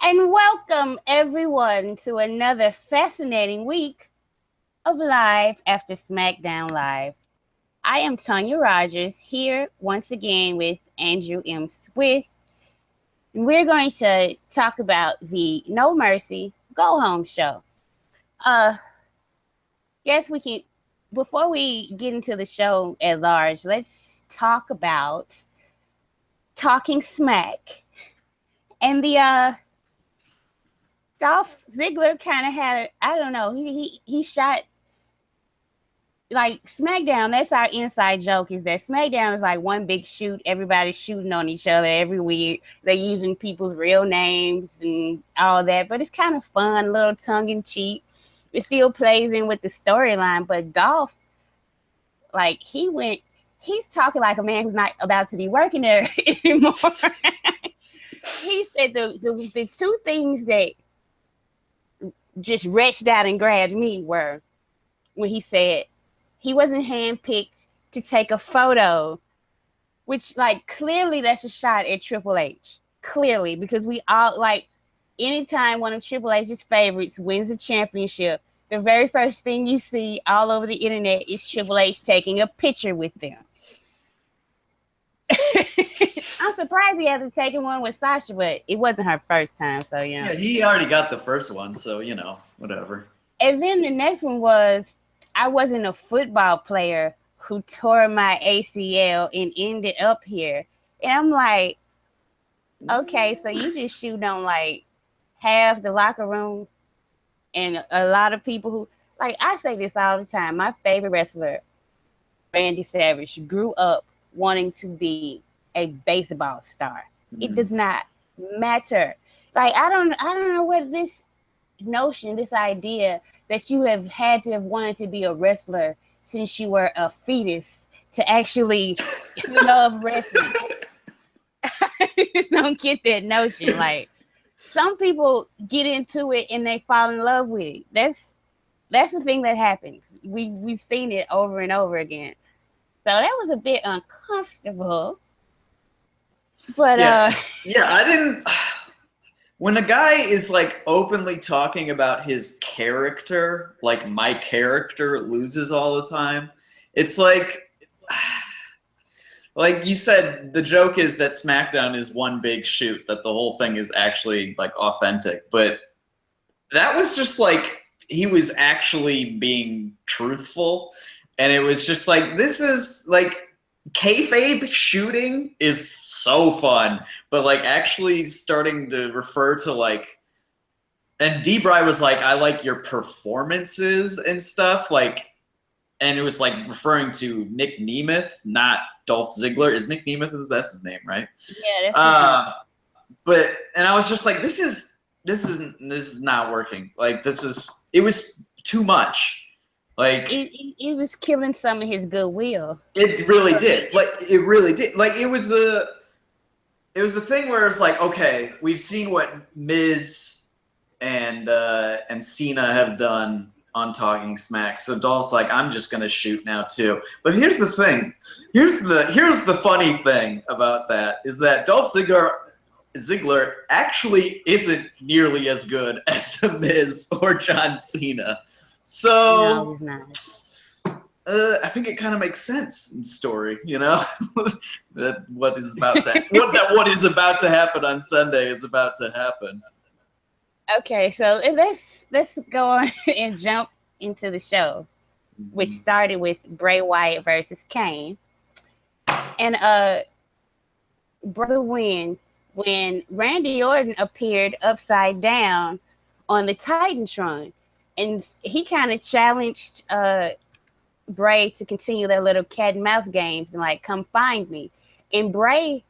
And welcome everyone to another fascinating week of Live After SmackDown Live. I am Tonya Rodgers here once again with Andrew M. Swift. And we're going to talk about the No Mercy Go Home show. Guess we can, before we get into the show at large, let's talk about Talking Smack. And the Dolph Ziggler kind of had, I don't know, he shot, like SmackDown, that's our inside joke, is that SmackDown is like one big shoot. Everybody's shooting on each other every week. They're using people's real names and all that, but it's kind of fun, a little tongue-in-cheek. It still plays in with the storyline, but Dolph, like, he's talking like a man who's not about to be working there anymore. He said the two things that just reached out and grabbed me were when he said he wasn't handpicked to take a photo, which, like, clearly that's a shot at Triple H. Clearly, because we all, like, anytime one of Triple H's favorites wins a championship, the very first thing you see all over the internet is Triple H taking a picture with them. I'm surprised he hasn't taken one with Sasha, but it wasn't her first time, so you know. Yeah, he already got the first one, so you know, whatever. And then the next one was, I wasn't a football player who tore my ACL and ended up here. And I'm like, okay, so you just shoot on like half the locker room and a lot of people who, like, I say this all the time. My favorite wrestler, Randy Savage, grew up wanting to be a baseball star. It does not matter. Like, I don't know what this notion, this idea that you have had to have wanted to be a wrestler since you were a fetus to actually love wrestling. I just don't get that notion. Like, some people get into it and they fall in love with it. That's the thing that happens. We've seen it over and over again. So that was a bit uncomfortable. But I didn't. When a guy is like openly talking about his character, like my character loses all the time, it's like you said, the joke is that SmackDown is one big shoot, that the whole thing is actually like authentic. But that was just like, he was actually being truthful. And it was just like, this is like, kayfabe shooting is so fun, but like actually starting to refer to like, and D-Bry was like, I like your performances and stuff, like, and it was like referring to Nick Nemeth, not Dolph Ziggler. Is Nick Nemeth, that's his name, right? Yeah, that's but, and I was just like, this is not working. Like, it was too much. Like, it was killing some of his goodwill. It really did. Like, it really did. Like, it was the thing where it's like, okay, we've seen what Miz and Cena have done on Talking Smack. So Dolph's like, I'm just gonna shoot now too. But here's the thing. Here's the funny thing about that is that Dolph Ziggler actually isn't nearly as good as the Miz or John Cena. So no, he's not. I think it kind of makes sense in story, you know, that what is about to happen on Sunday is about to happen. Okay, so let's go on and jump into the show, which started with Bray Wyatt versus Kane, and brother win when Randy Orton appeared upside down on the Titantron. And he kind of challenged Bray to continue their little cat and mouse games and like, come find me. And Bray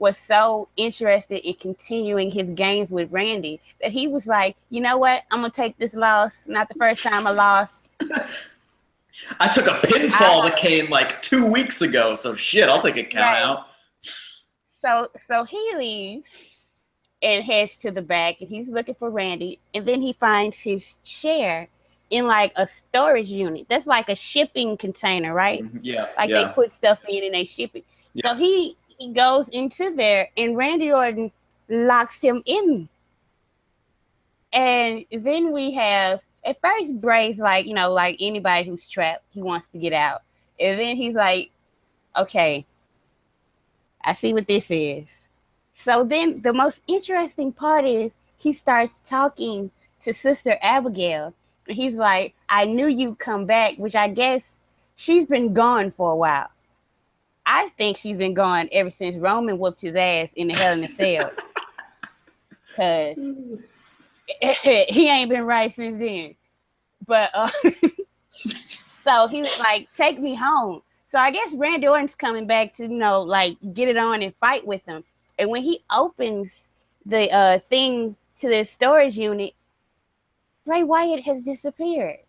was so interested in continuing his games with Randy that he was like, you know what? I'm going to take this loss. Not the first time I lost. I took a pinfall to Kane like 2 weeks ago. So shit, I'll take a count out. So he leaves and heads to the back, and he's looking for Randy, and then he finds his chair in like a storage unit. That's like a shipping container, right? Yeah. Like they put stuff in and they ship it. Yeah. So he goes into there, and Randy Orton locks him in And then we have, at first, Bray's like, like anybody who's trapped, he wants to get out. And then he's like, okay, I see what this is. So then the most interesting part is he starts talking to Sister Abigail. And he's like, I knew you'd come back, which I guess she's been gone for a while. I think she's been gone ever since Roman whooped his ass in the Hell in a Cell. Because he ain't been right since then. But so he was like, take me home. So I guess Randy Orton's coming back to, like get it on and fight with him. And when he opens the thing to this storage unit, Bray Wyatt has disappeared.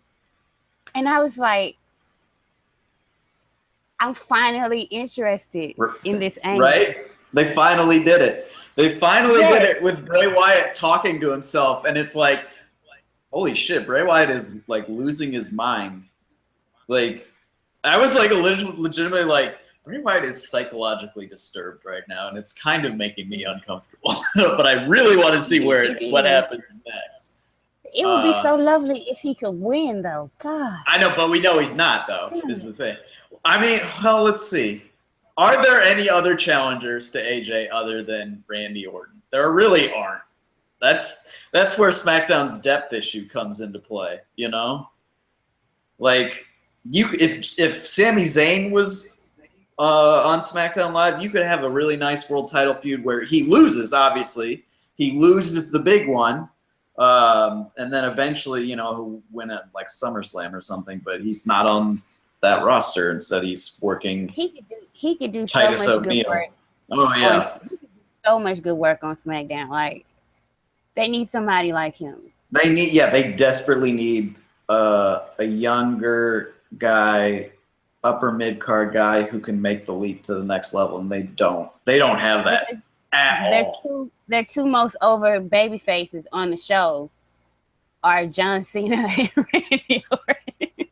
And I was like, I'm finally interested in this angle. Right? They finally did it. They finally did it with Bray Wyatt talking to himself. And it's like, holy shit, Bray Wyatt is like losing his mind. Like, I was like legitimately like, Bray Wyatt is psychologically disturbed right now, and it's kind of making me uncomfortable. But I really want to see what happens next. It would be so lovely if he could win, though. God. I know, but we know he's not, though, is the thing. I mean, well, let's see. Are there any other challengers to AJ other than Randy Orton? There really aren't. That's where SmackDown's depth issue comes into play, Like, if Sami Zayn was on SmackDown Live, you could have a really nice world title feud where he loses, obviously. He loses the big one. And then eventually, he'll win at like SummerSlam or something, but he's not on that roster. Instead, he's working. He could do so much good work. Oh yeah, so much good work on SmackDown. Like, they need somebody like him. They desperately need a younger guy, upper mid card guy who can make the leap to the next level, and they don't have that at all. Their two most over baby faces on the show are John Cena and Randy Orton.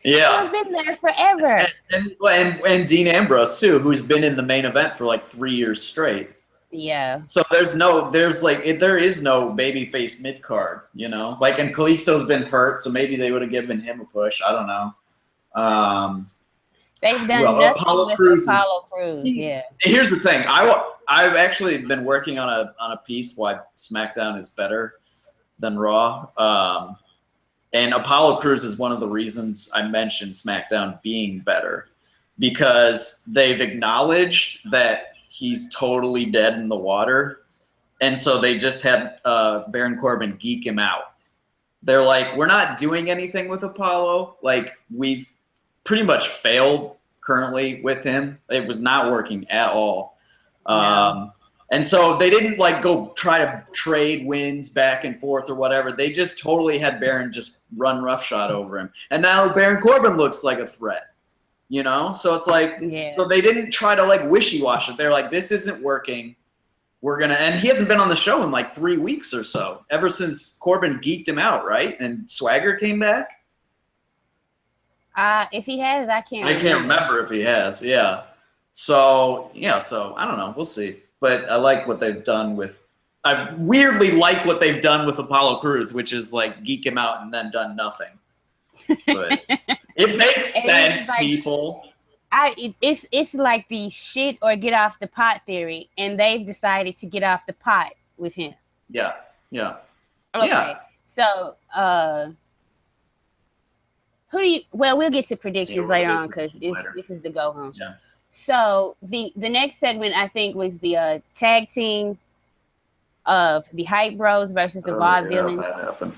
Yeah, they've been there forever. And Dean Ambrose too, who's been in the main event for like 3 years straight. Yeah. So there is no babyface mid card, Like, and Kalisto's been hurt, so maybe they would have given him a push. I don't know. They've done nothing Apollo Crews. Yeah. Here's the thing. I've actually been working on a piece why SmackDown is better than Raw. And Apollo Crews is one of the reasons I mentioned SmackDown being better, because they've acknowledged that he's totally dead in the water. And so they just had Baron Corbin geek him out. They're like, we're not doing anything with Apollo. Like, we've pretty much failed currently with him. It was not working at all. No. And so they didn't like go try to trade wins back and forth or whatever. They just totally had Baron just run roughshod over him. And now Baron Corbin looks like a threat, So it's like, So they didn't try to like wishy-wash it. They're like, this isn't working. And he hasn't been on the show in like 3 weeks or so, ever since Corbin geeked him out, right? And Swagger came back. If he has, I can't remember if he has. Yeah. So I don't know. We'll see. But I like what they've done I weirdly like what they've done with Apollo Crews, which is like geek him out and then done nothing. But it makes sense, like, people. It's like the shit or get off the pot theory, and they've decided to get off the pot with him. Yeah. Okay. Yeah. So, we'll get to predictions later on, because this is the go home show. Yeah. So the next segment, I think, was the tag team of the Hype Bros versus the Vaudevillains. That happened.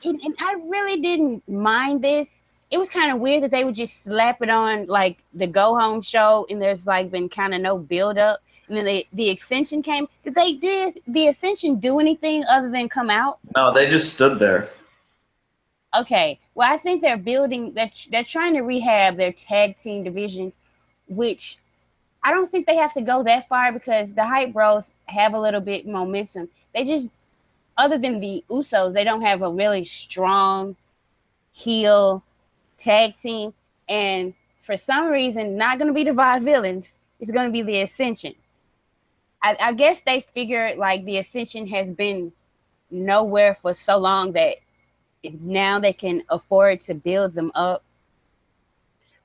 And I really didn't mind this. It was kind of weird that they would just slap it on like the go home show, and there's like been kind of no build up. And then the Ascension came. Did the Ascension do anything other than come out? No, they just stood there. Okay. Well, I think they're building. They're trying to rehab their tag team division, which I don't think they have to go that far, because the Hype Bros have a little bit momentum. They just, other than the Usos, they don't have a really strong heel tag team. And for some reason, not going to be the Vaudevillains. It's going to be the Ascension. I guess they figured like the Ascension has been nowhere for so long that now they can afford to build them up.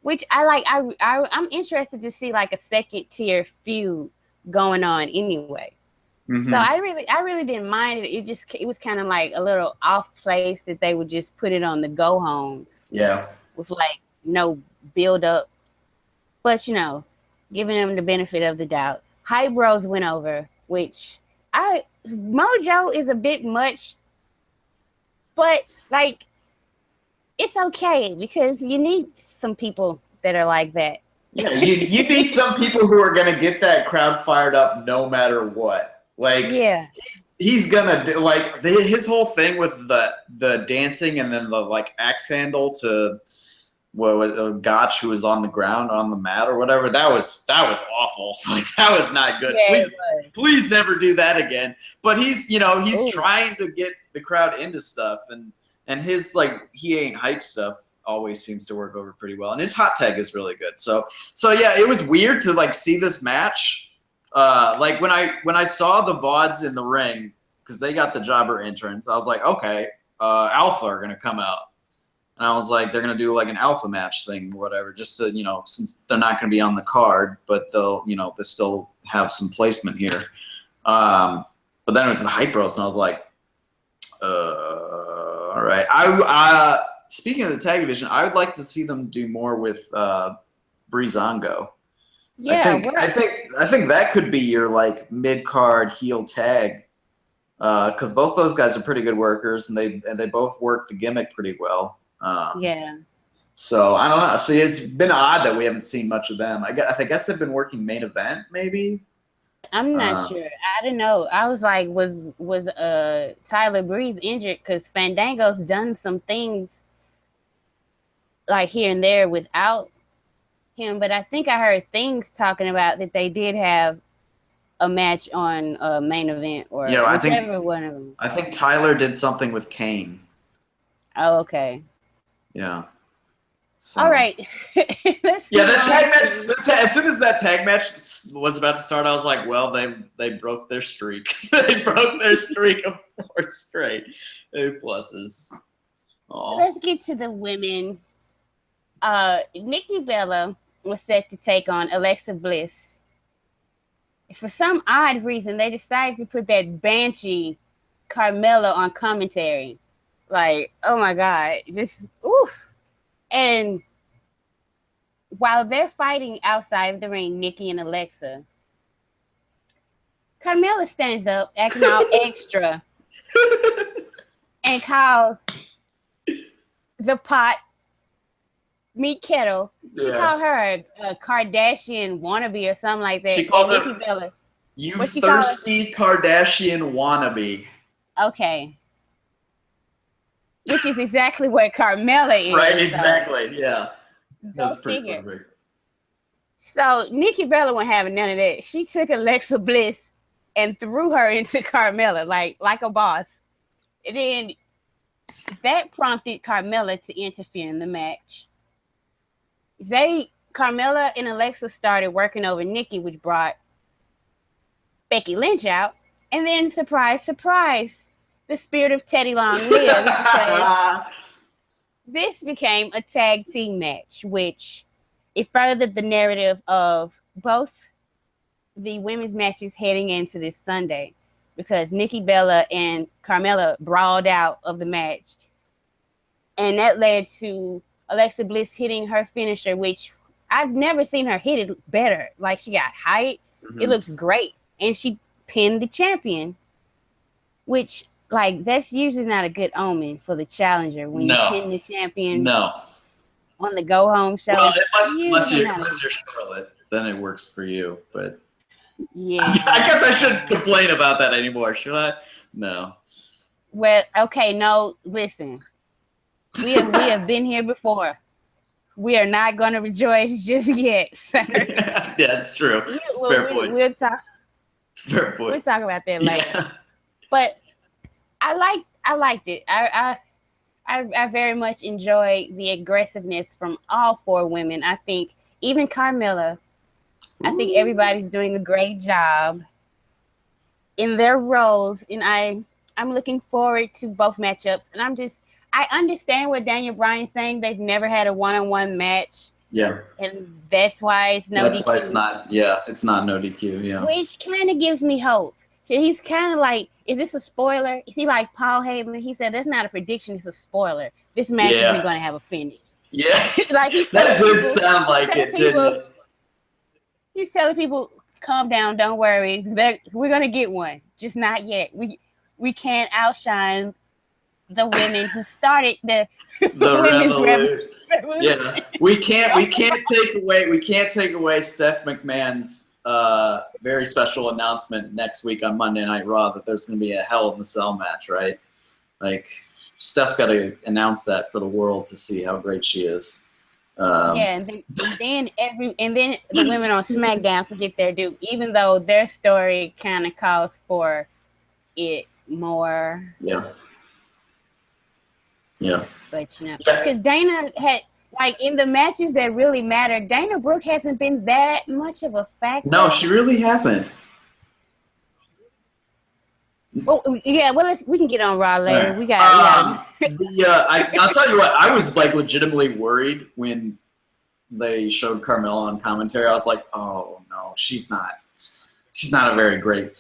Which I like. I'm interested to see like a second tier feud going on anyway. Mm-hmm. So I really didn't mind it. It was kind of like a little off place that they would just put it on the go home. Yeah. With like no build up. But giving them the benefit of the doubt. Hype Bros went over, which Mojo is a bit much, but like it's okay because you need some people that are like that. Yeah, you need some people who are gonna get that crowd fired up no matter what. Like, yeah, he's gonna do, like, his whole thing with the dancing and then the like axe handle to Gotch, who was on the ground on the mat or whatever. That was awful. Like, that was not good. Yeah, please never do that again. But he's trying to get the crowd into stuff, and his like he ain't hype stuff always seems to work over pretty well, and his hot tag is really good. So yeah, it was weird to like see this match. Like when I saw the VODs in the ring, because they got the jobber entrance, I was like, okay, Alpha are gonna come out, and I was like, they're gonna do like an Alpha match thing or whatever, just so since they're not gonna be on the card, but they'll they still have some placement here. But then it was the Hype Bros, and I was like, all right. Speaking of the tag division, I would like to see them do more with Breezango. Yeah, I think that could be your like mid card heel tag, because both those guys are pretty good workers, and they both work the gimmick pretty well. Yeah. So I don't know. So it's been odd that we haven't seen much of them. I guess they've been working main event maybe. I'm not sure. I don't know. I was like, was Tyler Breeze injured? Because Fandango's done some things like here and there without him, but I think I heard things talking about that they did have a match on main event or whichever one of them. I think Tyler did something with Kane. Oh, okay. Yeah. So. All right. That tag match. As soon as that tag match was about to start, I was like, "Well, they broke their streak. They broke their streak of 4 straight A pluses." Let's get to the women. Nikki Bella was set to take on Alexa Bliss. For some odd reason, they decided to put that Banshee Carmella on commentary. Like, oh my God, just ooh. And while they're fighting outside of the ring, Nikki and Alexa, Carmella stands up, acting all extra, and calls the pot meat kettle. She called her a Kardashian wannabe or something like that. She called her Nikki Bella. You thirsty Kardashian wannabe. Okay. Which is exactly what Carmella is. Right, exactly. Yeah. That's pretty perfect. So Nikki Bella wasn't having none of that. She took Alexa Bliss and threw her into Carmella like a boss. And then that prompted Carmella to interfere in the match. Carmella and Alexa started working over Nikki, which brought Becky Lynch out. And then, surprise, surprise, the spirit of Teddy Long lived, because this became a tag team match, which it furthered the narrative of both the women's matches heading into this Sunday, because Nikki Bella and Carmella brawled out of the match. And that led to Alexa Bliss hitting her finisher, which I've never seen her hit it better. Like, she got height. Mm-hmm. It looks great. And she pinned the champion, which, like, that's usually not a good omen for the challenger when you pin the champion on the go-home show. Well, unless you're Charlotte, then it works for you. But yeah, I guess I shouldn't complain about that anymore, should I? No. Well, okay, no, listen. We have been here before. We are not going to rejoice just yet, sir. Yeah, that's true. It's a fair point. We'll talk. It's a fair point. We'll talk about that later. Yeah. But I liked it. I very much enjoyed the aggressiveness from all 4 women. I think even Carmella. I think everybody's doing a great job in their roles, and I I'm looking forward to both matchups, and I understand what Daniel Bryan's saying. They've never had a one-on-one match. Yeah. And that's why it's no DQ. That's why it's not, it's not no DQ, yeah. Which kind of gives me hope. He's kind of like, is this a spoiler? Is he like Paul Heyman? He said, that's not a prediction, it's a spoiler. This match isn't going to have a finish. Yeah. Like that did sound like it, didn't it? He's telling people, calm down, don't worry. We're going to get one. Just not yet. We can't outshine the women who started the women's revolution. Yeah, we can't take away Steph McMahon's very special announcement next week on Monday Night Raw that there's going to be a Hell in the Cell match, right? Like Steph's got to announce that for the world to see how great she is. And then the women on SmackDown can get their due, even though their story kind of calls for it more. Yeah. But, because Dana had, like, in the matches that really matter, Dana Brooke hasn't been that much of a factor. No, she really hasn't. Oh, yeah, well, we can get on Raw later. Right. We got I'll tell you what, I was, like, legitimately worried when they showed Carmella on commentary. I was like, oh, no, she's not a great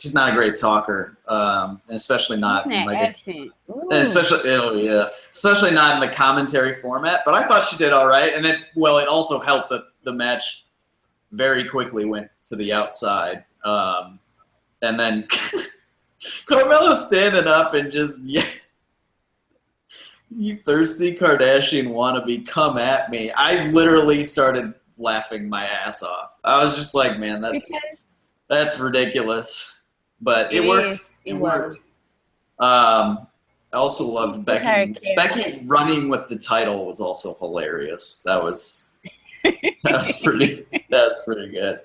talker, and especially not in like accent. Especially not in the commentary format. But I thought she did all right, and it also helped that the match very quickly went to the outside, and then Carmella standing up and just you thirsty Kardashian wannabe, come at me. I literally started laughing my ass off. I was just like, man, that's ridiculous, but it worked. It worked. I also loved Becky. Becky running with the title was also hilarious. That's pretty good.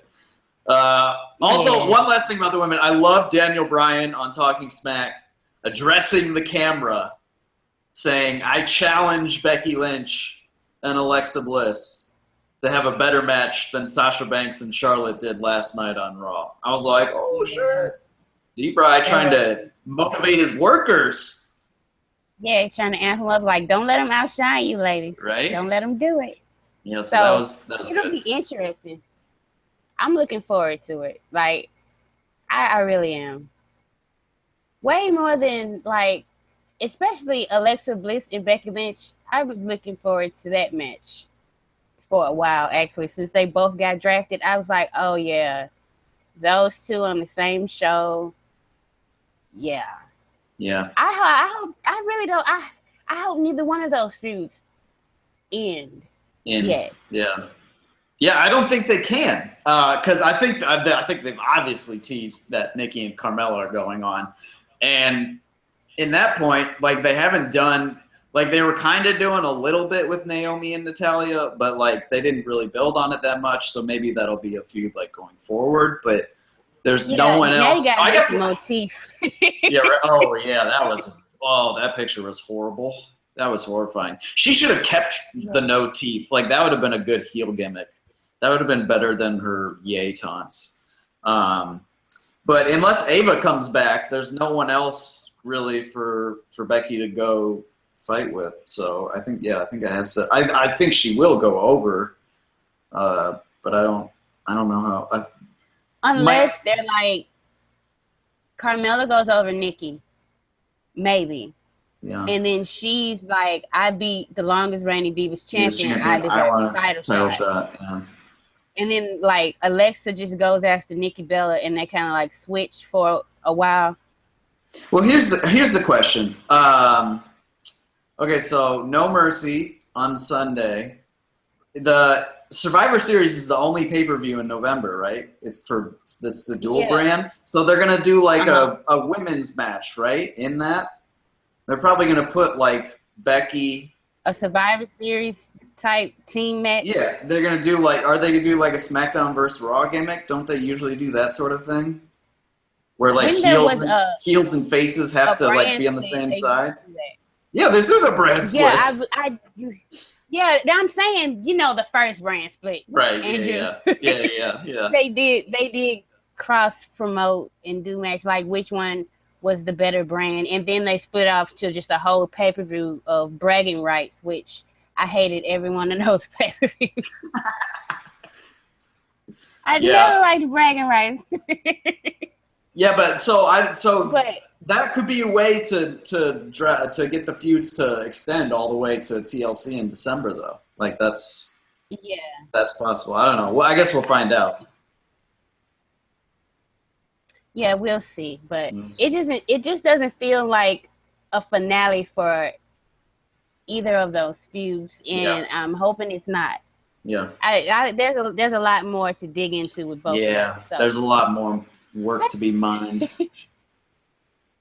Also, one last thing about the women. I love Daniel Bryan on Talking Smack addressing the camera, saying, "I challenge Becky Lynch and Alexa Bliss to have a better match than Sasha Banks and Charlotte did last night on Raw." I was like, oh, shit. D-Bry trying to motivate his workers. Yeah, trying to amp them up, like, don't let them outshine you, ladies. Right? Don't let them do it. Yeah, so that was it'll be interesting. I'm looking forward to it. Like, I really am. Way more than, like, especially Alexa Bliss and Becky Lynch. I'm looking forward to that match for a while, actually, since they both got drafted. I was like, oh yeah, those two on the same show. Yeah. I hope neither one of those feuds end. Yeah, I don't think they can, because I think they've obviously teased that Nikki and Carmella are going on, and in that point, like, they haven't done. Like, they were kind of doing a little bit with Naomi and Natalya, but, like, they didn't really build on it that much, so maybe that'll be a feud, like, going forward, but there's no one else. I guess no teeth. Yeah, right. Oh, yeah, that picture was horrible. That was horrifying. She should have kept the no teeth. Like, that would have been a good heel gimmick. That would have been better than her yay taunts. But unless Ava comes back, there's no one else really for Becky to go fight with. So I think it has to. I think she will go over, but I don't know how. Unless they're like, Carmella goes over Nikki, maybe. Yeah. And then she's like, I beat the longest reigning Divas champion. I deserve a title shot. Yeah. And then, like, Alexa just goes after Nikki Bella, and they kind of like switch for a while. Well, here's the question. Okay, so No Mercy on Sunday. The Survivor Series is the only pay-per-view in November, right? That's the dual brand. So they're gonna do like a women's match, right? In that, they're probably gonna put like Becky. A Survivor Series type team match. Yeah, they're gonna do like. Are they gonna do like a SmackDown versus Raw gimmick? Don't they usually do that sort of thing? Where like heels and faces have to like be on the same side. Yeah, this is a brand split. Yeah, I'm saying, the first brand split. Right. Andrew. Yeah. They did cross promote and do match, like which one was the better brand. And then they split off to just a whole pay-per-view of bragging rights, which I hated every one of those pay-per-views. I never liked bragging rights. Yeah, but that could be a way to get the feuds to extend all the way to TLC in December, though. Like that's possible. I don't know. Well, I guess we'll find out. Yeah, we'll see. But it just doesn't feel like a finale for either of those feuds, and I'm hoping it's not. Yeah. There's a lot more to dig into with both. Yeah, so there's a lot more work to be mined.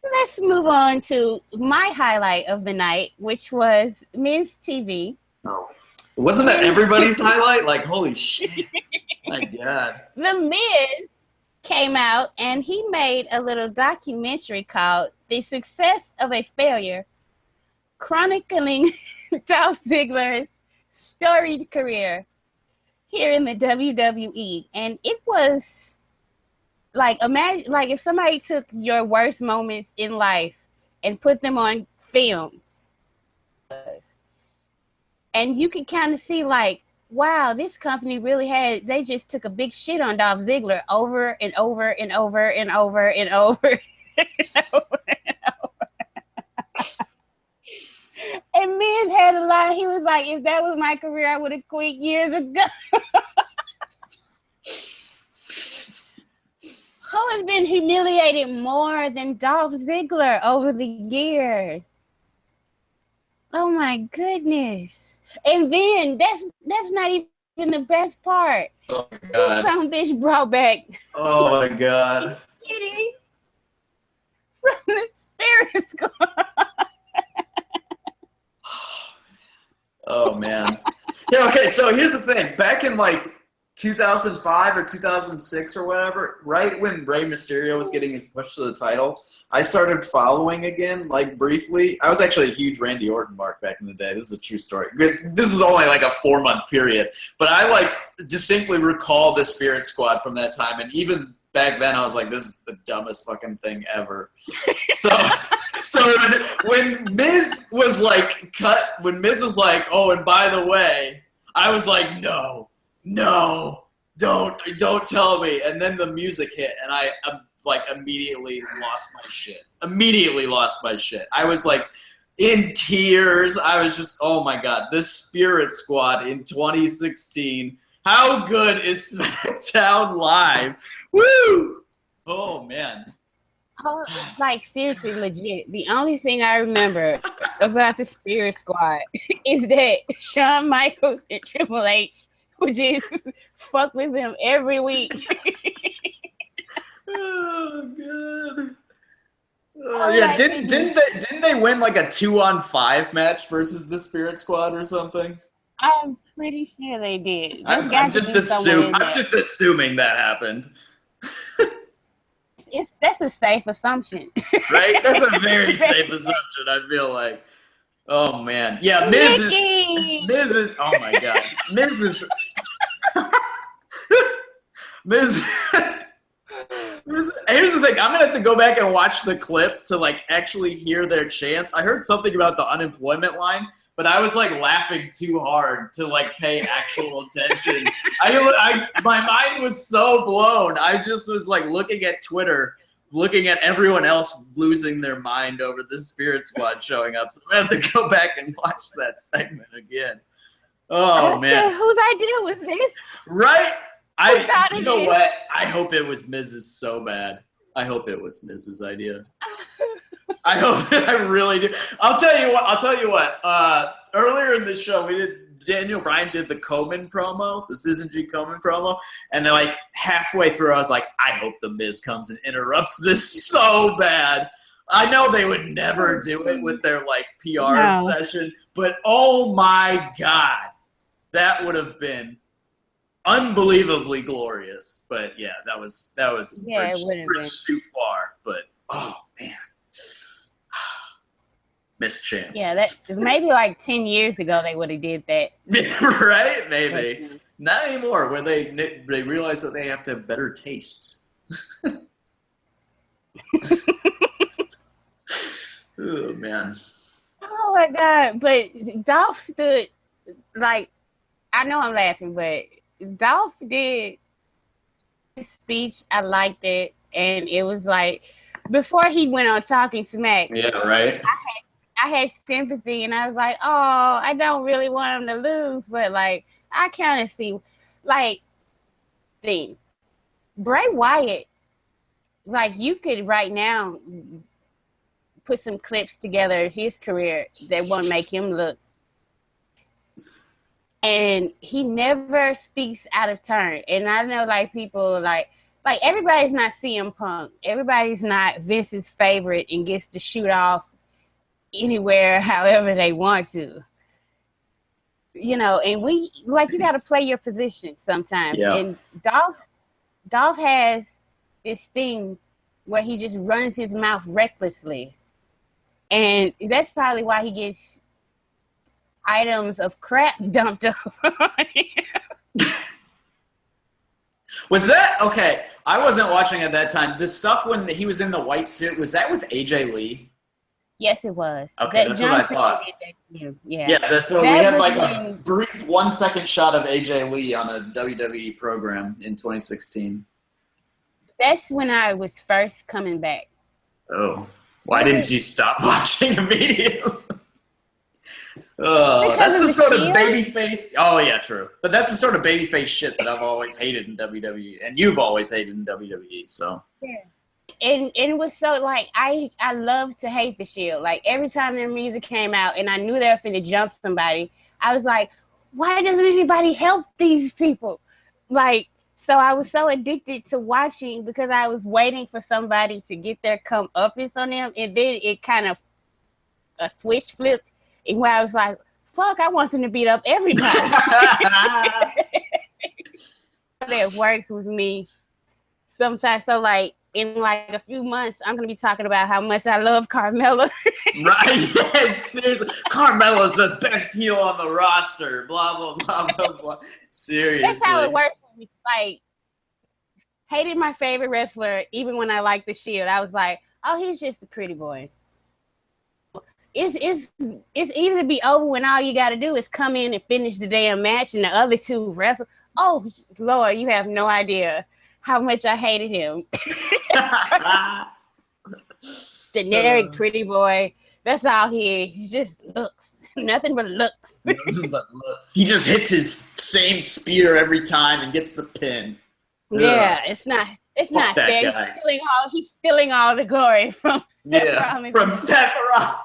Let's move on to my highlight of the night, which was Miz TV. Oh, wasn't that everybody's highlight? Like, holy shit! My God. The Miz came out and he made a little documentary called "The Success of a Failure," chronicling Dolph Ziggler's storied career here in the WWE, and it was like, imagine like if somebody took your worst moments in life and put them on film, and you can kind of see like, wow, this company really they just took a big shit on Dolph Ziggler over and over and over and over and over and over and over. And Miz had a line. He was like, if that was my career, I would have quit years ago. Who has been humiliated more than Dolph Ziggler over the years? Oh my goodness. And then that's not even the best part. Oh my God. Some bitch brought back. Oh my God. Kitty from the Spirit Squad. Oh man. Yeah, okay, so here's the thing. Back in like 2005 or 2006 or whatever, right when Rey Mysterio was getting his push to the title, I started following again, like briefly. I was actually a huge Randy Orton mark back in the day. This is a true story. This is only like a 4-month period, but I like distinctly recall the Spirit Squad from that time, and even back then I was like, this is the dumbest fucking thing ever. So when Miz was like when Miz was like, oh, and by the way, I was like, no, don't tell me. And then the music hit, and I like immediately lost my shit. I was like in tears. I was just, oh my God, this Spirit Squad in 2016. How good is SmackDown Live? Woo! Oh man. Oh, like seriously, legit. The only thing I remember about the Spirit Squad is that Shawn Michaels and Triple H would just fuck with them every week. Oh God. Yeah, didn't they win like a 2-on-5 match versus the Spirit Squad or something? I'm pretty sure they did. I'm just assuming that happened. That's a safe assumption. Right? That's a very safe assumption, I feel like. Oh, man. Yeah, Miz is, oh, my God. Miz is, here's the thing. I'm going to have to go back and watch the clip to, like, actually hear their chants. I heard something about the unemployment line, but I was, like, laughing too hard to, like, pay actual attention. My mind was so blown. I just was, like, looking at Twitter, looking at everyone else losing their mind over the Spirit Squad showing up. So I'm going to have to go back and watch that segment again. Oh, man. Whose idea was this? Right? You know what? I hope it was Miz's so bad. I hope it was Miz's idea. I really do. I'll tell you what. Earlier in the show, Daniel Bryan did the Coleman promo, the Susan G. Komen promo, and then like halfway through, I was like, I hope the Miz comes and interrupts this so bad. I know they would never do it with their like PR session, but oh my God, that would have been unbelievably glorious. But yeah, that was bridge too far. But oh man. Missed chance. Yeah, that maybe like 10 years ago they would have did that. Right? Maybe. Not anymore, where they realize that they have to have better taste. Oh man. Oh my God. But Dolph stood like, I know I'm laughing, but Dolph did his speech. I liked it. And it was like, before he went on Talking Smack, Yeah, right. I had sympathy, and I was like, oh, I don't really want him to lose, but like, I kind of see, like, thing. Bray Wyatt, like, you could right now put some clips together his career that won't make him look. And he never speaks out of turn. And I know, like, people like everybody's not CM Punk. Everybody's not Vince's favorite and gets to shoot off anywhere, however they want to. You know, and you got to play your position sometimes. Yeah. And Dolph has this thing where he just runs his mouth recklessly. And that's probably why he gets items of crap dumped on him. Was that okay? I wasn't watching at that time. The stuff when he was in the white suit, was that with AJ Lee? Yes, it was. Okay, that's what I thought. Yeah. Yeah, so we had like a brief 1 second shot of AJ Lee on a WWE program in 2016. That's when I was first coming back. Oh, why didn't you stop watching immediately? That's the sort of babyface. Oh yeah, true. But that's the sort of babyface shit that I've always hated in WWE, and you've always hated in WWE. So yeah, and it was so like I love to hate the Shield. Like every time their music came out, and I knew they were finna jump somebody, I was like, why doesn't anybody help these people? Like, so I was so addicted to watching because I was waiting for somebody to get their comeuppance on them, and then it kind of a switch flipped. And where I was like, fuck, I want them to beat up everybody. That works with me sometimes. So, like, in like a few months, I'm going to be talking about how much I love Carmella. Right? Yeah, seriously. Carmella's the best heel on the roster. Blah, blah, blah, blah, blah. Seriously. That's how it works with me. Like, hated my favorite wrestler, even when I liked the Shield. I was like, oh, he's just a pretty boy. It's easy to be over when all you got to do is come in and finish the damn match and the other two wrestle. Oh, Lord, you have no idea how much I hated him. Generic pretty boy. That's all he is. He just looks. Nothing but looks. Nothing but looks. He just hits his same spear every time and gets the pin. Yeah, it's not fair. He's stealing all the glory from Seth Rollins. From Seth Rollins.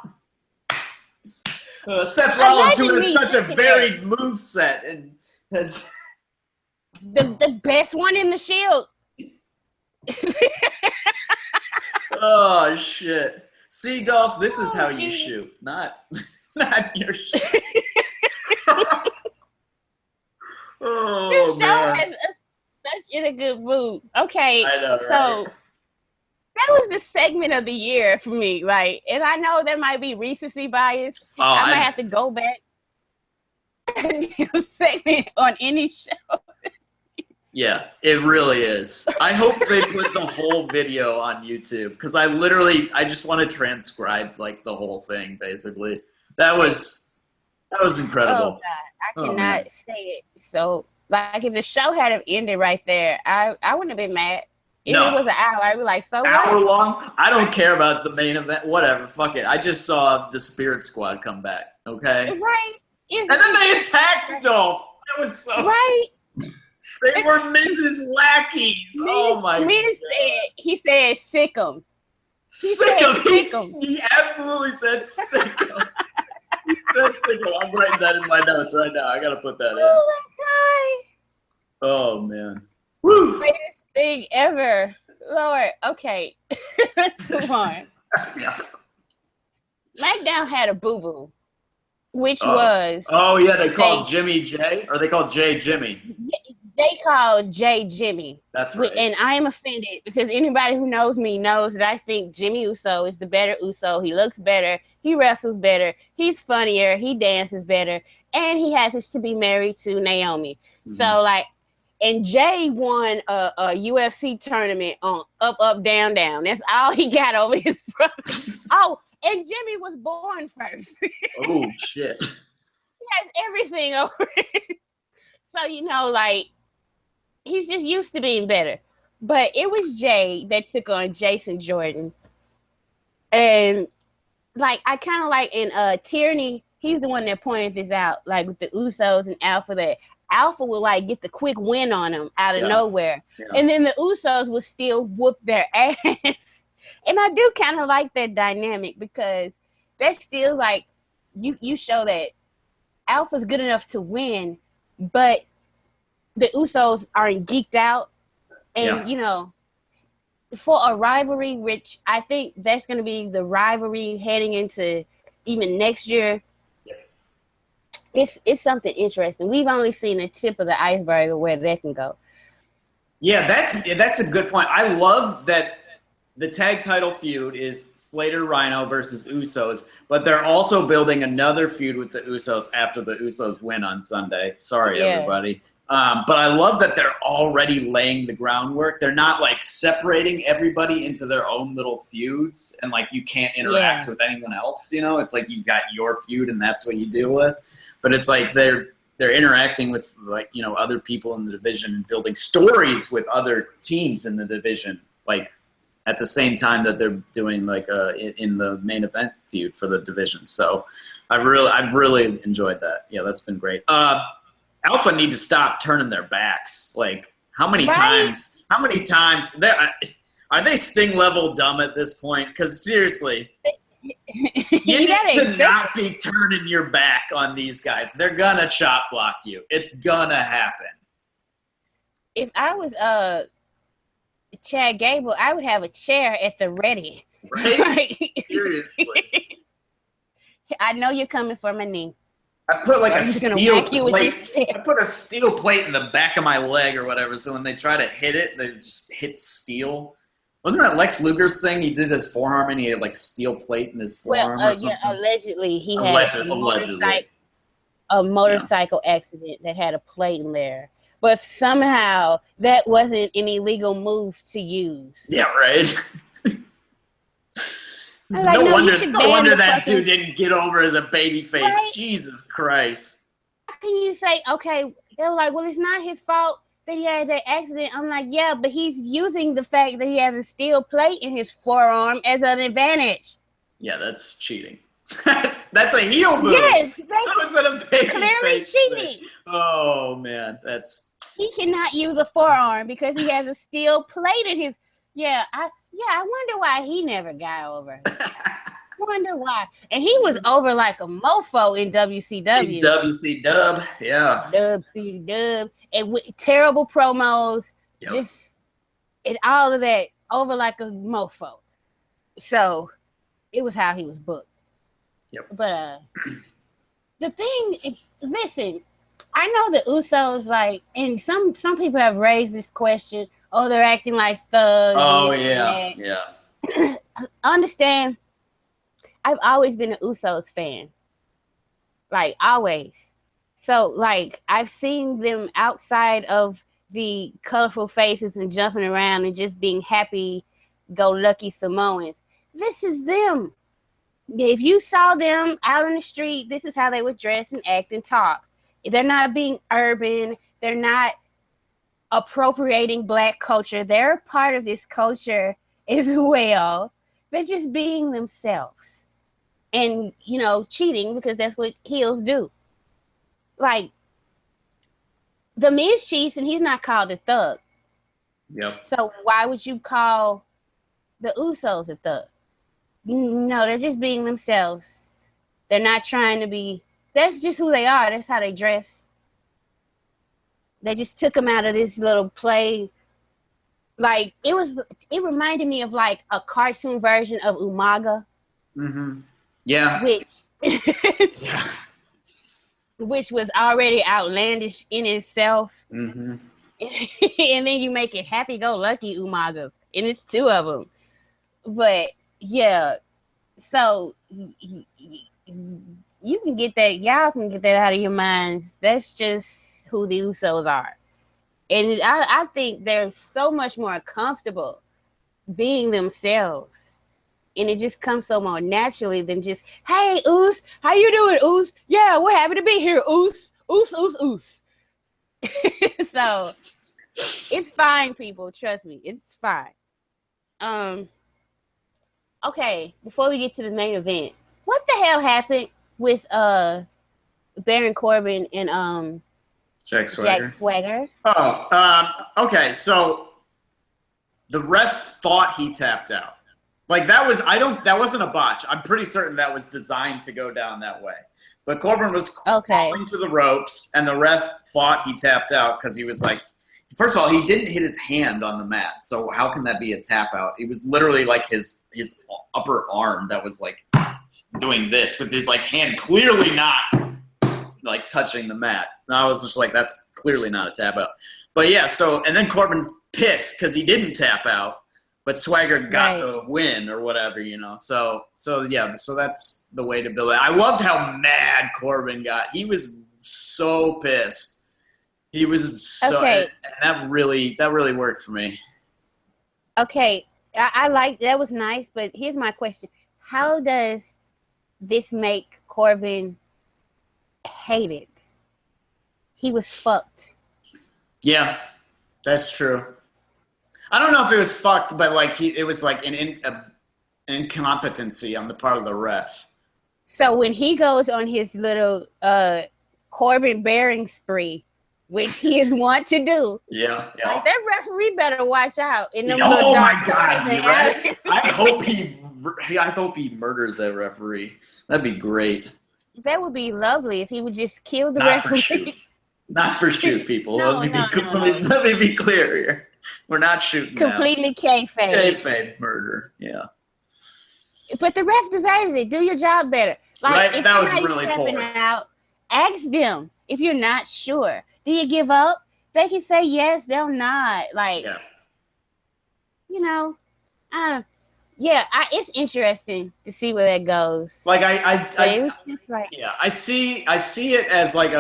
Seth Rollins, who has such a varied moveset and has the best one in the Shield. Oh shit! See, Dolph, this is how you shoot, not your shit. Oh this show has such in a good mood. Okay, I know, right? So that was the segment of the year for me, like, and I know that might be recency bias. I might have to go back and do a segment on any show. Yeah, it really is. I hope they put the whole video on YouTube because I just want to transcribe like the whole thing. Basically, that was incredible. Oh God, I cannot say it. So, like, if the show had ended right there, I wouldn't have been mad. If it was an hour, I'd be like, so what? Hour long? I don't care about the main event. Whatever. Fuck it. I just saw the Spirit Squad come back. Okay? Right. And then they attacked Dolph. That was so... Right. They were Mrs. Lackeys. Oh, my God. He said, sick 'em. Sick 'em. He absolutely said sick 'em. He said sick 'em. I'm writing that in my notes right now. I got to put that in. Oh, my God. Oh, man. Woo. Greatest thing ever. Lord. Okay. Let's move on. Yeah. SmackDown had a boo-boo, which was... Oh, yeah. They called Jimmy J? Or they called Jay Jimmy? They called Jay Jimmy. That's right. And I am offended because anybody who knows me knows that I think Jimmy Uso is the better Uso. He looks better. He wrestles better. He's funnier. He dances better. And he happens to be married to Naomi. Mm-hmm. So, like, and Jay won a UFC tournament on Up, Up, Down, Down. That's all he got over his brother. Oh, And Jimmy was born first. Oh shit. He has everything over it. So, you know, like, he's just used to being better. But it was Jay that took on Jason Jordan. And, like, I kind of like in Tierney, he's the one that pointed this out, like with the Usos and Alpha, that Alpha would like get the quick win on him out of nowhere. Yeah. And then the Usos would still whoop their ass. And I do kind of like that dynamic because that's still like you show that Alpha's good enough to win, but the Usos aren't geeked out. And, you know, for a rivalry, which I think that's going to be the rivalry heading into even next year, it's something interesting. We've only seen the tip of the iceberg of where that can go. Yeah, that's a good point. I love that the tag title feud is Slater Rhino versus Usos, but they're also building another feud with the Usos after the Usos win on Sunday. Sorry, everybody. But I love that they're already laying the groundwork. They're not like separating everybody into their own little feuds and like you can't interact with anyone else. You know, it's like you've got your feud and that's what you deal with. But it's like they're interacting with like, you know, other people in the division and building stories with other teams in the division, like at the same time that they're doing like in the main event feud for the division. So I've really enjoyed that. Yeah, that's been great. Alpha need to stop turning their backs. Like, how many times are they Sting level dumb at this point? Because seriously, you need to not be turning your back on these guys. They're gonna chop block you. It's gonna happen. If I was Chad Gable, I would have a chair at the ready. Right? Seriously. I know you're coming for my knee. I put like a steel plate. I put a steel plate in the back of my leg or whatever, so when they try to hit it, they just hit steel. Wasn't that Lex Luger's thing? He did his forearm and he had like steel plate in his forearm or something? Yeah, allegedly he had a motorcycle accident that had a plate in there. But somehow that wasn't an illegal move to use. Yeah, right. No wonder that dude didn't get over as a babyface. Right? Jesus Christ. How can you say, okay, they were like, well, it's not his fault that he had that accident. I'm like, yeah, but he's using the fact that he has a steel plate in his forearm as an advantage. Yeah, that's cheating. that's a heel move. Yes, that was a clearly cheating. Thing. Oh, man, he cannot use a forearm because he has a steel plate in his. I wonder why he never got over. Wonder why. And he was over like a mofo in WCW. In WCW, yeah. WCW. And with terrible promos, and all of that, over like a mofo. So it was how he was booked. Yep. But the thing, listen, I know the Usos, like, and some people have raised this question. Oh, they're acting like thugs. Oh, yeah. Understand, I've always been an Usos fan. Like, always. So, like, I've seen them outside of the colorful faces and jumping around and just being happy-go-lucky Samoans. This is them. If you saw them out on the street, this is how they would dress and act and talk. They're not being urban. They're not appropriating Black culture. They're a part of this culture as well. They're just being themselves and, you know, cheating because that's what heels do. Like, The Miz cheats and he's not called a thug. Yep. So why would you call the Usos a thug? No, they're just being themselves. They're not trying to be. That's just who they are. That's how they dress. They just took them out of this little play. Like, it reminded me of like a cartoon version of Umaga. Mm-hmm. Yeah. Which was already outlandish in itself. Mm-hmm. And then you make it happy-go-lucky Umagas. And it's two of them. But, yeah. So, you can get that. Y'all can get that out of your minds. That's just who the Usos are. And I think they're so much more comfortable being themselves And it just comes so more naturally than just, hey, Oos, how you doing, Oos? Yeah, we're happy to be here, Oos. Oos, Oos, Oos. So it's fine, people. Trust me, it's fine. Okay, before we get to the main event, what the hell happened with Baron Corbin and Jack Swagger. Jack Swagger? Okay, so the ref thought he tapped out. Like that wasn't a botch. I'm pretty certain that was designed to go down that way. But Corbin was crawling to the ropes, and the ref thought he tapped out because he was like, first of all, he didn't hit his hand on the mat, so how can that be a tap out? It was literally like his upper arm that was like doing this with his like hand clearly not like touching the mat. And I was just like, that's clearly not a tap out. But yeah, so and then Corbin's pissed because he didn't tap out. But Swagger got the win or whatever, you know. So that's the way to build it. I loved how mad Corbin got. He was so pissed. He was so, and that really worked for me. Okay, I like that. Was nice, but here's my question: how does this make Corbin hated? He was fucked. Yeah, that's true. I don't know if it was fucked, but like it was like an incompetency on the part of the ref. So when he goes on his little Corbin bearing spree, which he is wont to do, yeah. Like, that referee better watch out. Oh my God! Right? I hope he murders that referee. That'd be great. That would be lovely if he would just kill the referee. Not for shoot, people. No. Let me be clear here. We're not shooting completely kayfabe. Kayfabe murder, yeah. But the ref deserves it. Do your job better. Like, if that was really poor. Out, ask them if you're not sure. Do you give up? They can say yes, they'll not. Like, you know, it's interesting to see where that goes. Like it was just like, I see it as like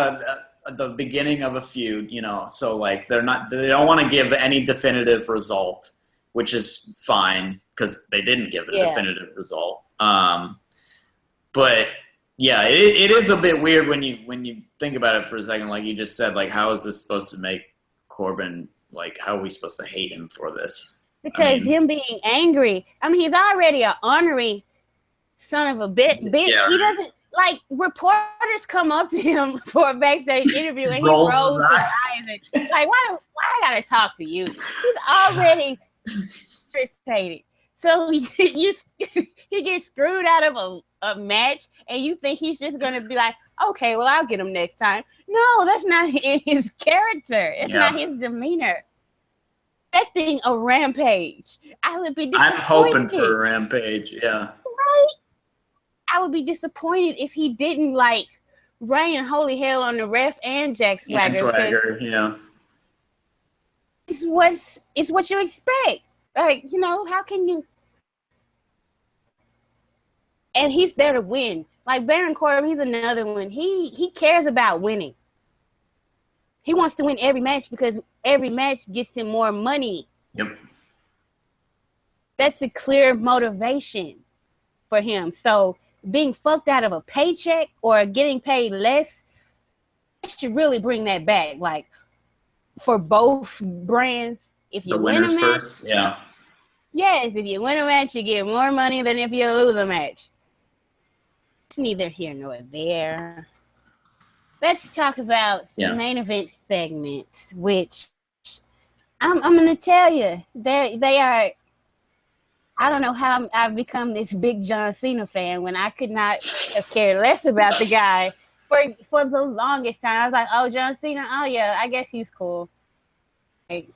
the beginning of a feud, you know. So like they don't want to give any definitive result, which is fine because they didn't give a definitive result. But yeah, it is a bit weird when you think about it for a second. Like you just said, like how is this supposed to make Corbin, like how are we supposed to hate him for this? Because him being angry, I mean, he's already an ornery son of a bitch. Yeah. He doesn't, like, reporters come up to him for a backstage interview and he rolls his eyes and, like, why I gotta talk to you? He's already irritated. So he gets screwed out of a match and you think he's just gonna be like, okay, well, I'll get him next time. No, that's not his character. It's not his demeanor. Expecting a rampage. I would be disappointed. I'm hoping for a rampage, yeah. Right? I would be disappointed if he didn't, like, rain holy hell on the ref and Jack Swagger. Yeah. It's what you expect. Like, you know, how can you? And he's there to win. Like Baron Corbin, he's another one. He cares about winning. He wants to win every match because every match gets him more money. Yep. That's a clear motivation for him. So being fucked out of a paycheck or getting paid less, it should really bring that back. Like for both brands, if you win a match, first. Yeah. Yes, if you win a match, you get more money than if you lose a match. It's neither here nor there. Let's talk about the main event segments, which I'm going to tell you, they are. I don't know how I've become this big John Cena fan when I could not have cared less about the guy for the longest time. I was like, oh, John Cena, oh yeah, I guess he's cool. Like,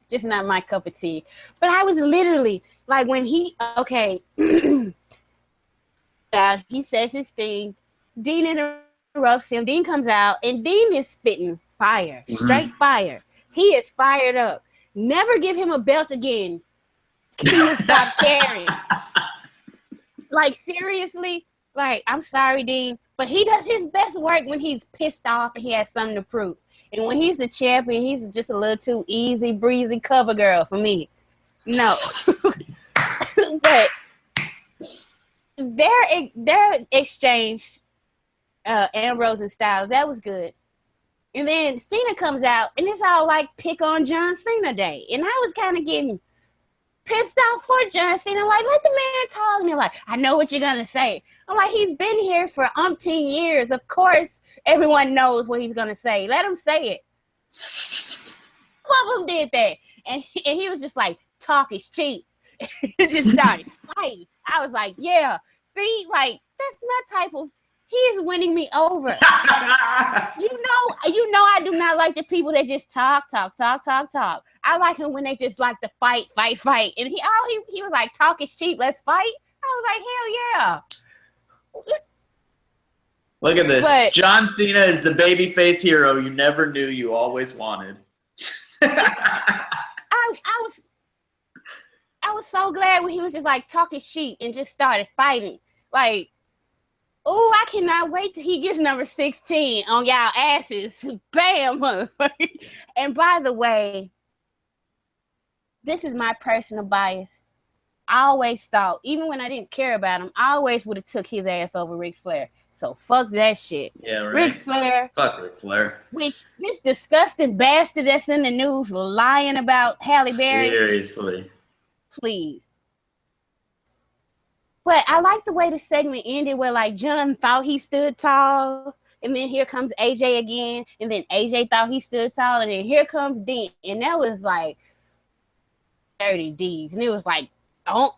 just not my cup of tea. But I was literally like when he he says his thing. Dean interrupts him. Dean comes out, and Dean is spitting fire, straight fire. He is fired up. Never give him a belt again. He will stop caring. Like, seriously? Like, I'm sorry, Dean, but he does his best work when he's pissed off and he has something to prove. And when he's the champion, he's just a little too easy breezy cover girl for me. No. But their exchange, Ambrose and Styles, that was good. And then Cena comes out, and it's all like pick on John Cena day. And I was kind of getting pissed off for John Cena. I'm like, let the man talk. And they're like, I know what you're going to say. I'm like, he's been here for umpteen years. Of course, everyone knows what he's going to say. Let him say it. One of them did that. And he was just like, talk is cheap. It just started fighting. I was like, yeah. See, like, that's my type of, he is winning me over. You know I do not like the people that just talk. I like him when they just like to fight. And he was like, talk is cheap, let's fight. I was like, hell yeah. Look at this. But John Cena is the babyface hero you never knew you always wanted. I was so glad when he was just like talking shit and just started fighting. Like, oh, I cannot wait till he gets number 16 on y'all asses. Bam, motherfucker. And by the way, this is my personal bias. I always thought, even when I didn't care about him, I always would have took his ass over Ric Flair. So fuck that shit. Yeah, right. Ric Flair. Fuck Ric Flair. Which, this disgusting bastard that's in the news lying about Halle Berry. Seriously. Please. But I like the way the segment ended where, like, John thought he stood tall, and then here comes AJ again, and then AJ thought he stood tall, and then here comes Dean. And that was, like, dirty deeds. And it was like, I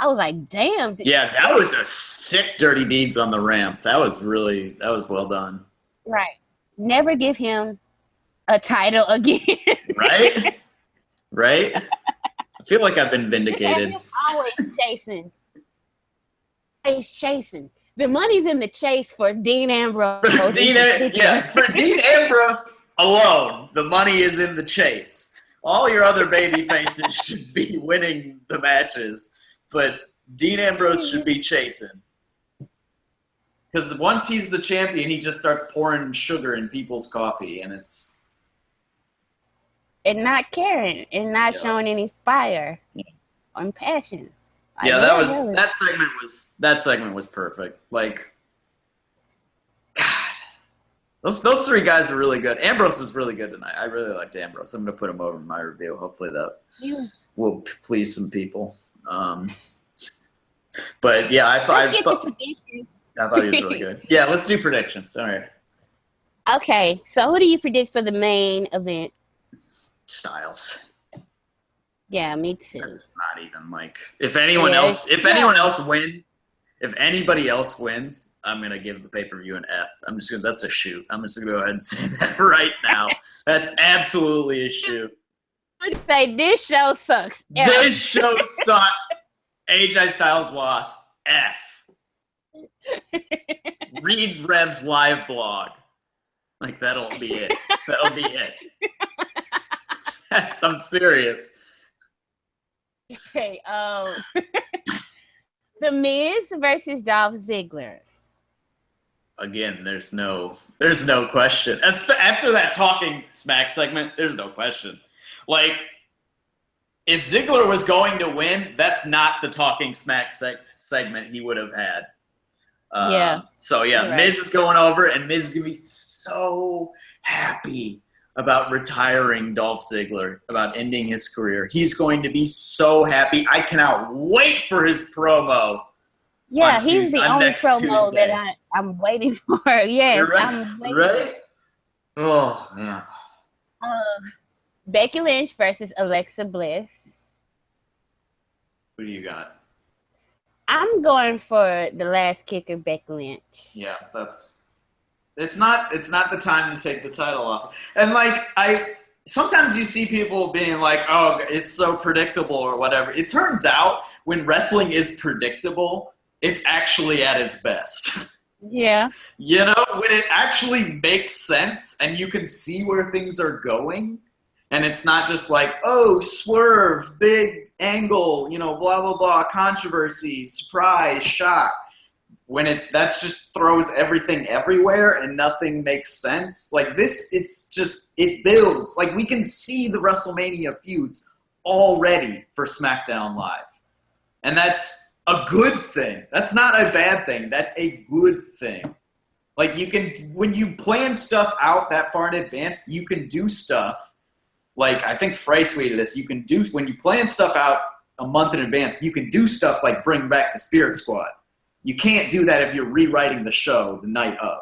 was like, damn. Yeah, that was a sick dirty deeds on the ramp. That was well done. Right. Never give him a title again. Right? Right? I feel like I've been vindicated. Always chasing. The money's in the chase for Dean Ambrose. For Dean Ambrose alone, the money is in the chase. All your other baby faces should be winning the matches, but Dean Ambrose should be chasing. Because once he's the champion, he just starts pouring sugar in people's coffee, and it's... And not caring, and not showing any fire and passion. Yeah, that segment was perfect. Like, God, those three guys are really good. Ambrose is really good tonight. I really liked Ambrose. I'm gonna put him over in my review. Hopefully that will please some people. But yeah, I thought he was really good. Yeah, let's do predictions. All right. Okay, so who do you predict for the main event? Styles. Yeah, me too. That's not even like if anybody else wins, I'm gonna give the pay-per-view an F. That's a shoot. I'm just gonna go ahead and say that right now. That's absolutely a shoot. Say this show sucks. F. This show sucks. AJ Styles lost. F. Read Rev's live blog. Like that'll be it. That'll be it. I'm serious. Okay, The Miz versus Dolph Ziggler. Again, there's no question. After that talking smack segment, there's no question. Like, if Ziggler was going to win, that's not the talking smack segment he would have had. So yeah, right. Miz is going over, and Miz is gonna be so happy about retiring Dolph Ziggler, about ending his career. He's going to be so happy. I cannot wait for his promo. Yeah, he's the only promo Tuesday. That I'm waiting for. Yes, right. I'm waiting. Right? Oh, man. Becky Lynch versus Alexa Bliss. Who do you got? I'm going for the last kicker, Becky Lynch. Yeah, It's not the time to take the title off. And like sometimes you see people being like, "Oh, it's so predictable" or whatever. It turns out when wrestling is predictable, it's actually at its best. Yeah. You know, when it actually makes sense and you can see where things are going, and it's not just like, "Oh, swerve, big angle, blah blah blah, controversy, surprise, shock." When that just throws everything everywhere and nothing makes sense. Like this, it builds. Like we can see the WrestleMania feuds already for SmackDown Live. And that's a good thing. That's not a bad thing. That's a good thing. Like, you can, when you plan stuff out that far in advance, you can do stuff. Like, I think Frey tweeted this. You can do, when you plan stuff out a month in advance, you can do stuff like bring back the Spirit Squad. You can't do that if you're rewriting the show the night of,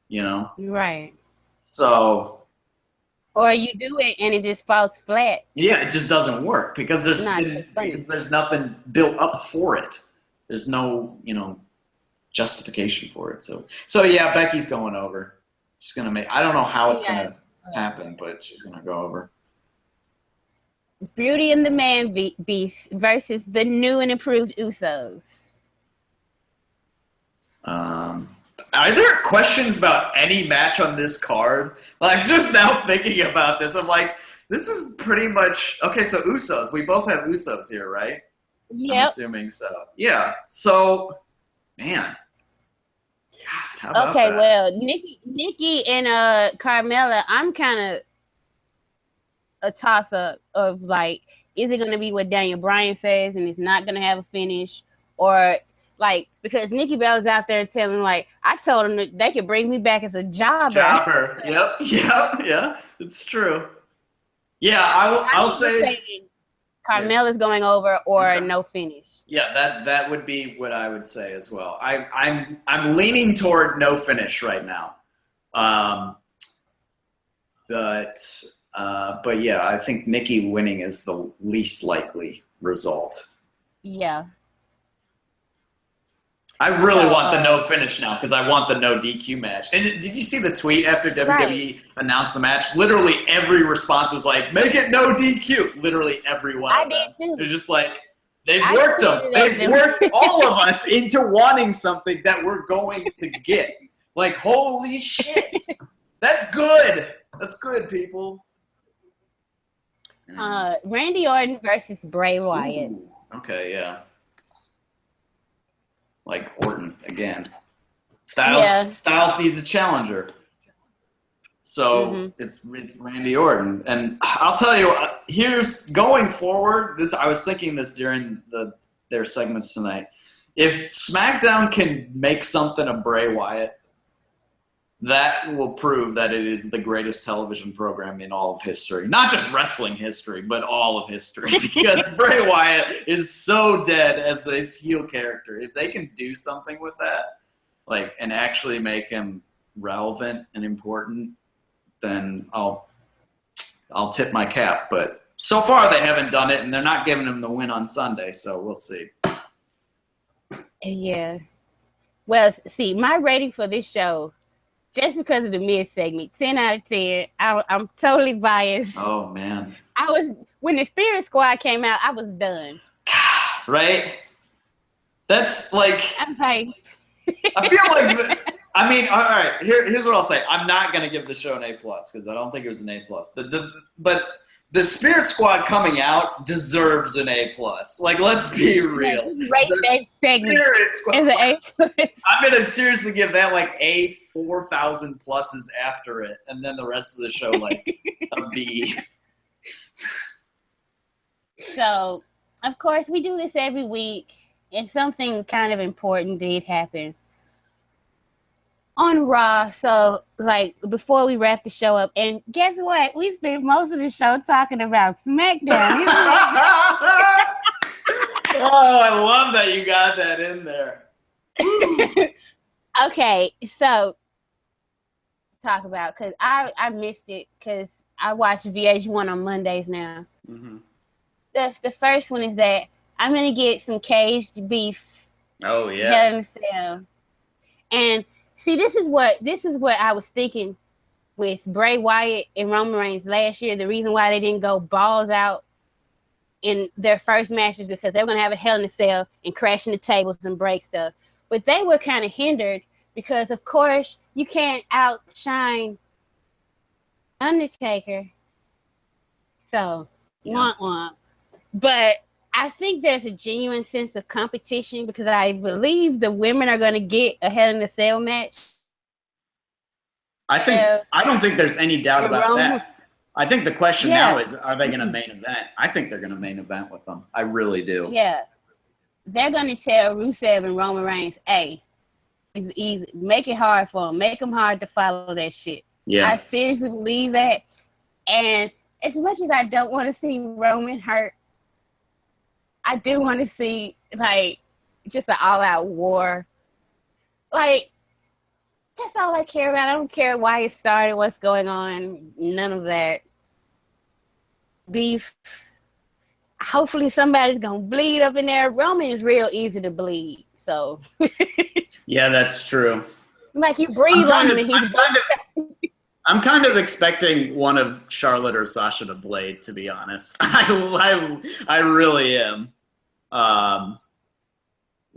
you know? Right. So. Or you do it and it just falls flat. Yeah, it just doesn't work because there's nothing built up for it. There's no, you know, justification for it. So yeah, Becky's going over. She's gonna make. I don't know how it's gonna happen, but she's gonna go over. Beauty and the Man Beast versus the new and improved Usos. Are there questions about any match on this card? Like, just now thinking about this, I'm like, this is pretty much okay. So Usos, we both have Usos here, right? Yeah. I'm assuming so. Yeah. So, man. God, how about okay, that? well, Nikki and Carmella, I'm kind of a toss-up of like, is it going to be what Daniel Bryan says and it's not going to have a finish, or like, because Nikki Bella's out there telling like, I told them that they could bring me back as a jobber. Yep. It's true. Yeah, I'll say Carmella's going over or no finish. Yeah, that would be what I would say as well. I'm leaning toward no finish right now. But yeah, I think Nikki winning is the least likely result. Yeah. I really want the no finish now because I want the no DQ match. And did you see the tweet after WWE announced the match? Literally every response was like, make it no DQ. Literally everyone. I did too. It was just like, they've worked them. They've worked all of us into wanting something that we're going to get. Like, holy shit. That's good. That's good, people. Randy Orton versus Bray Wyatt. Ooh, okay, yeah. Like Orton again. Styles needs a challenger. So it's Randy Orton. And I'll tell you, here's going forward, I was thinking this during their segments tonight. If SmackDown can make something of Bray Wyatt, that will prove that it is the greatest television program in all of history. Not just wrestling history, but all of history. Because Bray Wyatt is so dead as this heel character. If they can do something with that, like, and actually make him relevant and important, then I'll tip my cap. But so far they haven't done it, and they're not giving him the win on Sunday, so we'll see. Yeah. Well, see, my rating for this show, just because of the mid segment, 10 out of 10. I'm totally biased. Oh man! When the Spirit Squad came out, I was done. Right? That's like. I'm like. I feel like. I mean, all right. Here's what I'll say. I'm not gonna give the show an A+ because I don't think it was an A+. But the Spirit Squad coming out deserves an A+. Like, let's be real. Rate that segment as an A+. I'm gonna seriously give that like a 4,000 pluses after it, and then the rest of the show like a B. So, of course, we do this every week, and something kind of important did happen on Raw. So, like, before we wrap the show up, and guess what? We spent most of the show talking about SmackDown. Oh, I love that you got that in there. Okay, so let's talk about, because I missed it because I watch VH1 on Mondays now. Mm-hmm. The first one is that I'm going to get some caged beef. Oh, yeah. Hell in a Cell. And see, this is what I was thinking with Bray Wyatt and Roman Reigns last year. The reason why they didn't go balls out in their first match is because they were going to have a Hell in a Cell and crash into tables and break stuff. But they were kind of hindered because, of course, you can't outshine Undertaker. So, womp womp. But I think there's a genuine sense of competition because I believe the women are going to get a Hell in a Cell match. I don't think there's any doubt about that. I think the question now is, are they going to main event? I think they're going to main event with them. I really do. Yeah. they're going to tell Rusev and Roman Reigns, hey, it's easy. Make it hard for them. Make them hard to follow that shit. Yeah. I seriously believe that. And as much as I don't want to see Roman hurt, I do want to see, like, just an all-out war. Like, that's all I care about. I don't care why it started, what's going on, none of that. Beef. Hopefully somebody's going to bleed up in there. Roman is real easy to bleed, so. Yeah, that's true. Like, you breathe on him and he's... I'm kind of expecting one of Charlotte or Sasha to blade, to be honest. I really am. And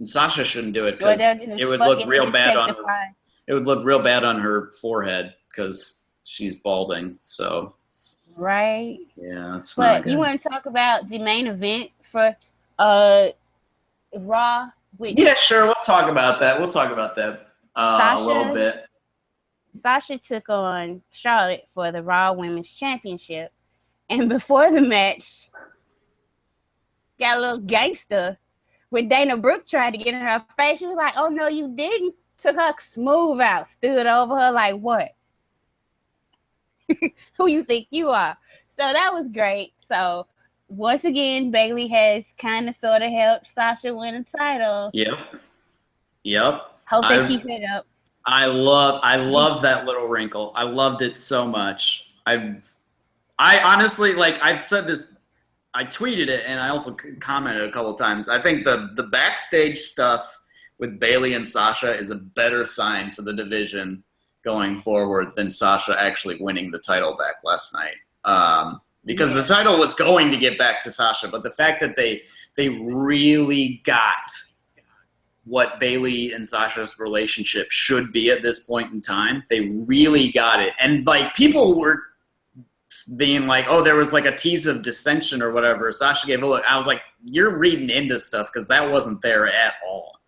Sasha shouldn't do it because it would look real bad on her. It would look real bad on her forehead because she's balding. So. Right. Yeah, it's but not good. You want to talk about the main event for Raw? Yeah, sure. We'll talk about that. A little bit. Sasha took on Charlotte for the Raw Women's Championship. And before the match, got a little gangster. When Dana Brooke tried to get in her face, she was like, oh, no, you didn't. Took her smooth out, stood over her like, what? Who you think you are? So that was great. So once again, Bayley has kind of sort of helped Sasha win a title. Yep. Hope they keep it up. I love that little wrinkle. I loved it so much. I honestly, like, I've said this, I tweeted it and I also commented a couple times. I think the backstage stuff with Bayley and Sasha is a better sign for the division going forward than Sasha actually winning the title back last night. Because the title was going to get back to Sasha, but the fact that they really got what Bayley and Sasha's relationship should be at this point in time. They really got it. And, like, people were being like, oh, there was, like, a tease of dissension or whatever. Sasha gave a look. I was like, you're reading into stuff because that wasn't there at all.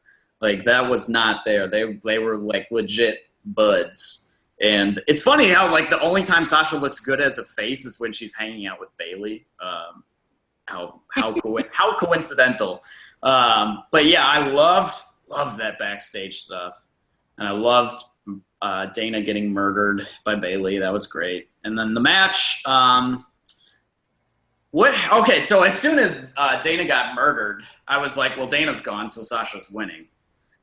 Like, that was not there. They were, like, legit buds. And it's funny how, like, the only time Sasha looks good as a face is when she's hanging out with Bayley. How coincidental. But yeah, I loved that backstage stuff, and I loved Dana getting murdered by Bayley. That was great. And then the match. Okay, so as soon as Dana got murdered, I was like, well, Dana's gone, so Sasha's winning.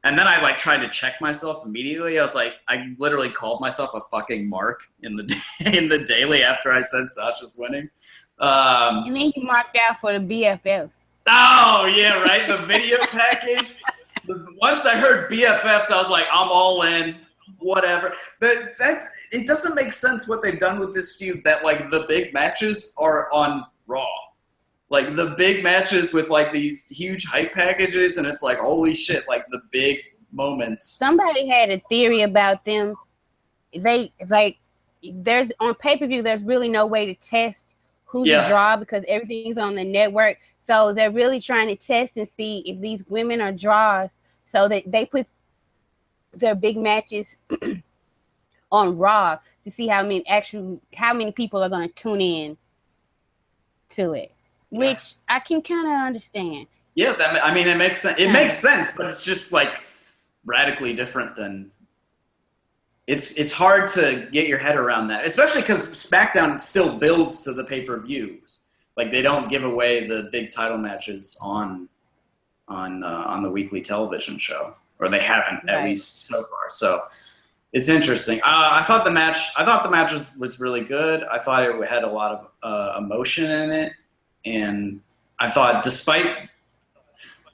And then I, like, tried to check myself immediately. I was like, I literally called myself a fucking mark in the daily after I said Sasha's winning. And then you marked out for the BFFs. Oh, yeah, right? The video package. Once I heard BFFs, I was like, I'm all in. Whatever. It doesn't make sense what they've done with this feud, that, like, the big matches are on Raw. Like, the big matches with, like, these huge hype packages, and it's like, holy shit, like, the big moments. Somebody had a theory about them. They, like, there's, on pay-per-view, there's really no way to test who's a draw because everything's on the network. So they're really trying to test and see if these women are draws, so that they put their big matches on Raw to see how many people are going to tune in to it, which I can kind of understand. Yeah, it makes sense. It makes sense, but it's just, like, radically different than. It's hard to get your head around that, especially because SmackDown still builds to the pay-per-views. Like, they don't give away the big title matches on the weekly television show, or they haven't at least so far. So it's interesting. I thought the match was really good. I thought it had a lot of emotion in it, and I thought despite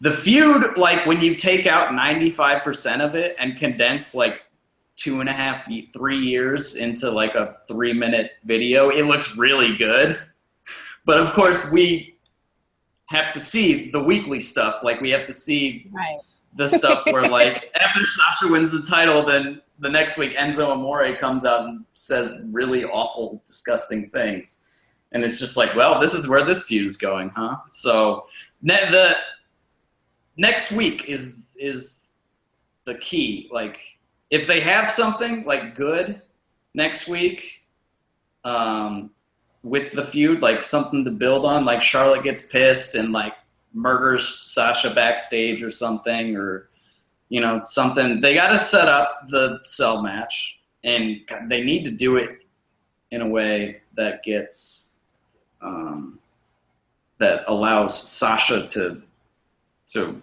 the feud, like, when you take out 95% of it and condense, like, 2.5, 3 years into, like, a 3-minute video, it looks really good. But, of course, we have to see the weekly stuff. Like, we have to see the stuff where, like, after Sasha wins the title, then the next week Enzo Amore comes out and says really awful, disgusting things. And it's just like, well, this is where this feud is going, huh? So the next week is the key. Like, if they have something, like, good next week, with the feud, like, something to build on, like Charlotte gets pissed and, like, murders Sasha backstage or something, or something. They got to set up the cell match, and they need to do it in a way that gets that allows Sasha to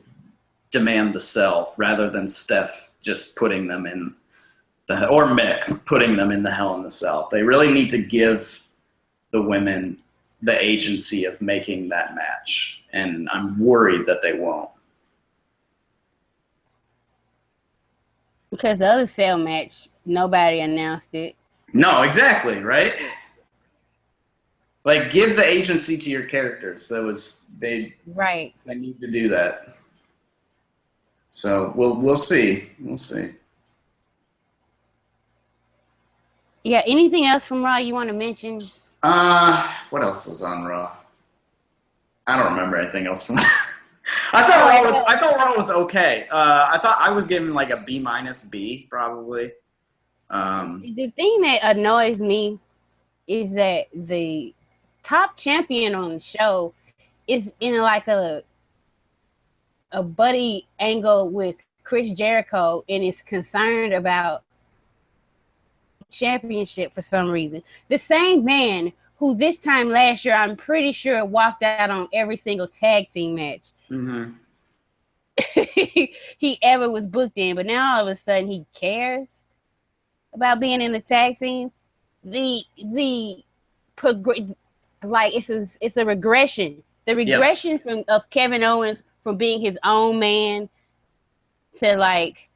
demand the cell rather than Steph just putting them in or Mick putting them in the Hell in the Cell. They really need to give the women the agency of making that match, and I'm worried that they won't. Because the other cell match, nobody announced it. No, exactly, right? Like, give the agency to your characters. They need to do that. So we'll see. We'll see. Yeah. Anything else from Raw you want to mention? What else was on Raw? I don't remember anything else from. I thought Raw was okay. I thought I was giving like a B- probably. The thing that annoys me is that the top champion on the show is in like a buddy angle with Chris Jericho and is concerned about championship for some reason. The same man who this time last year, I'm pretty sure, walked out on every single tag team match he ever was booked in, but now all of a sudden he cares about being in the tag team. It's a regression. The regression of Kevin Owens from being his own man to like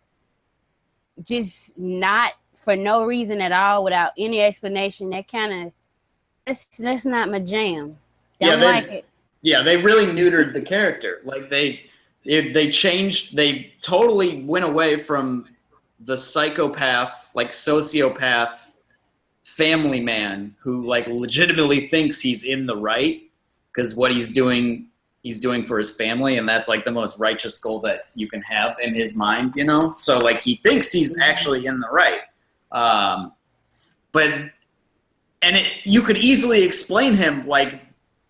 just not for no reason at all without any explanation. That kind of that's not my jam. Don't like it. Yeah, they really neutered the character. Like they changed. They totally went away from the psychopath, like sociopath family man who like legitimately thinks he's in the right because what he's doing for his family, and that's like the most righteous goal that you can have in his mind, so like he thinks he's actually in the right, you could easily explain him like,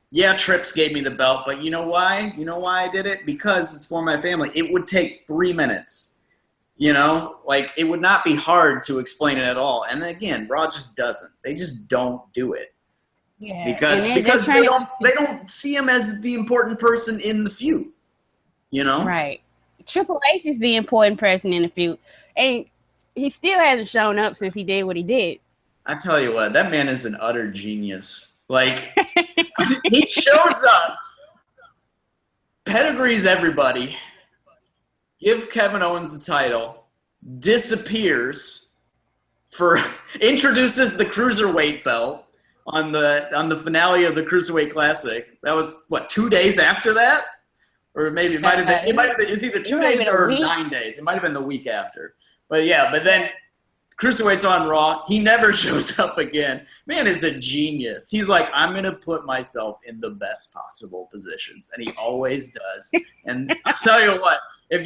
yeah, Trips gave me the belt, but you know why I did it? Because it's for my family. It would take 3 minutes. Like it would not be hard to explain it at all. And again, Raw just doesn't. They just don't do it. Yeah. Because they don't see him as the important person in the feud. Right. Triple H is the important person in the feud. And he still hasn't shown up since he did what he did. I tell you what, that man is an utter genius. Like he shows up, pedigrees everybody, give Kevin Owens the title, disappears, introduces the Cruiserweight belt on the finale of the Cruiserweight Classic. That was 2 days after that, or maybe it might have been. It was either 2 days or 9 days. It might have been the week after. But yeah, but then Cruiserweight's on Raw. He never shows up again. Man is a genius. He's like, I'm going to put myself in the best possible positions. And he always does. And I'll tell you what, if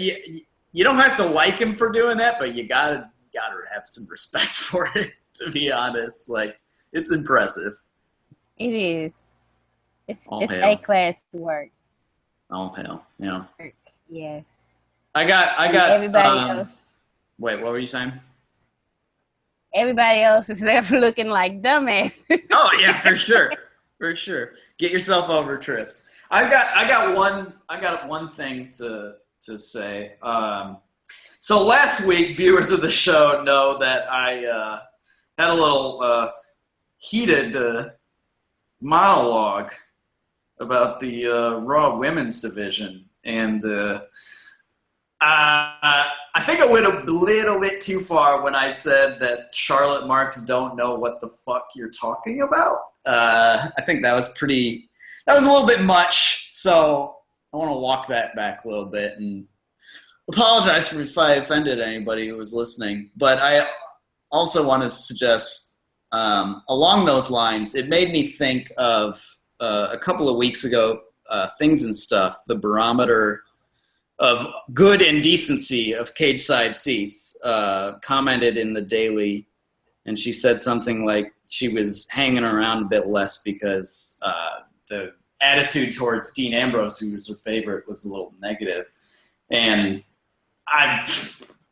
you don't have to like him for doing that, but you gotta have some respect for it, to be honest. Like, it's impressive. It is. It's A-class work. All hail. Yeah. Yes. I got everybody else. Wait, what were you saying? Everybody else is left looking like dumbasses. Oh yeah, for sure. For sure. Get yourself over, Trips. I got one thing to say. So last week, viewers of the show know that I had a little heated monologue about the Raw Women's Division, and I think I went a little bit too far when I said that Charlotte Marks don't know what the fuck you're talking about. I think that was a little bit much, so I want to walk that back a little bit and apologize if I offended anybody who was listening. But I also want to suggest, along those lines, it made me think of a couple of weeks ago, Things and Stuff, the barometer of good and decency of cage side seats, commented in the Daily, and she said something like she was hanging around a bit less because the attitude towards Dean Ambrose, who was her favorite, was a little negative. And I'm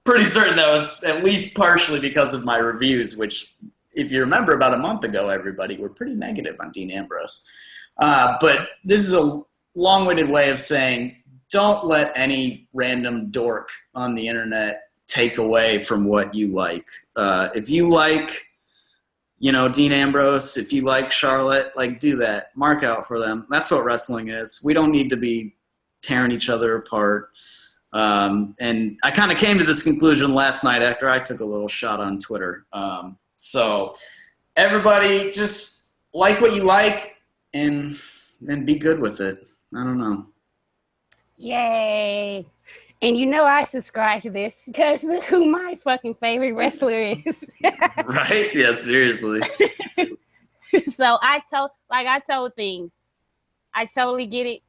pretty certain that was at least partially because of my reviews, which, if you remember about a month ago, everybody, were pretty negative on Dean Ambrose. But this is a long-winded way of saying, don't let any random dork on the internet take away from what you like. If you like, Dean Ambrose, if you like Charlotte, do that. Mark out for them. That's what wrestling is. We don't need to be tearing each other apart. And I kind of came to this conclusion last night after I took a little shot on Twitter. So everybody just like what you like and be good with it. I don't know. Yay. And I subscribe to this because look who my fucking favorite wrestler is. Right? Yeah, seriously. So I told things. I totally get it.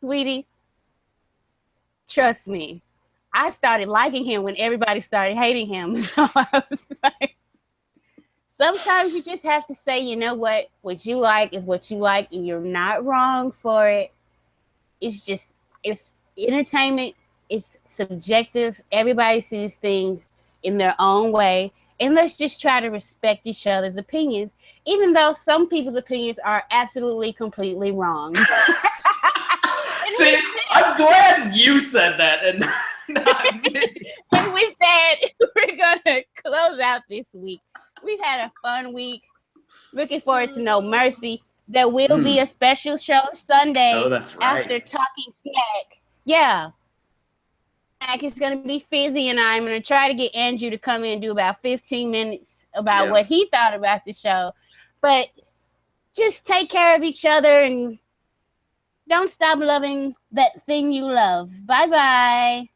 Sweetie, trust me. I started liking him when everybody started hating him. So I was like, sometimes you just have to say, you know what you like is what you like, and you're not wrong for it. It's entertainment. It's subjective. Everybody sees things in their own way. And let's just try to respect each other's opinions, even though some people's opinions are absolutely, completely wrong. See, I'm glad you said that and not me. And with that, we're going to close out this week. We've had a fun week. Looking forward to No Mercy. There will be a special show Sunday that's right. after Talking Smack. Yeah. It's going to be Fizzy and I'm going to try to get Andrew to come in and do about 15 minutes about what he thought about the show. But just take care of each other and don't stop loving that thing you love. Bye-bye.